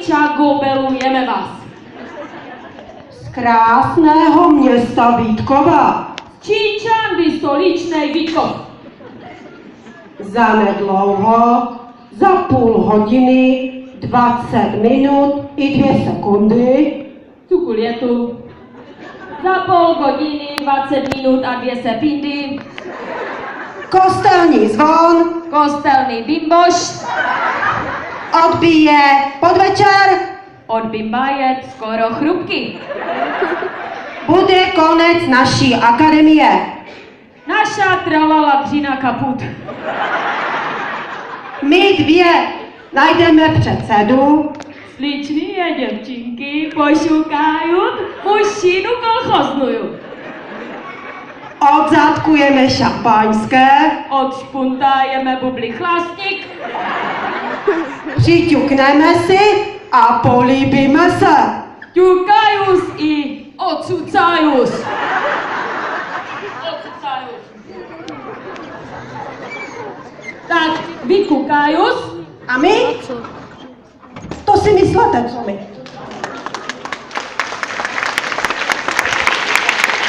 Čagobelujeme vás. Z krásného města Vítkova. Číčandy stoličnej Vítkov. Zanedlouho, za půl hodiny, 20 minut i 2 sekundy. Cukul je tu. Za pol hodiny, 20 minut a 2 sekundy. Kostelní zvon Kostelný bimboš. odbije podvečer. Od bimba je skoro chrupky. Bude konec naší akademie. Naša trvalá dřina kaput. My 2 najdeme předsedu. Sličné děvčinky pošukají mužinu kolchoznuju. Odzadkujeme šampaňské. Odšpuntajeme bubli chlastník. Přiťukneme si a políbíme se. Ťukajus i odsucajus. Odsucajus. Tak, vykukajus. A my? To si myslete, co my?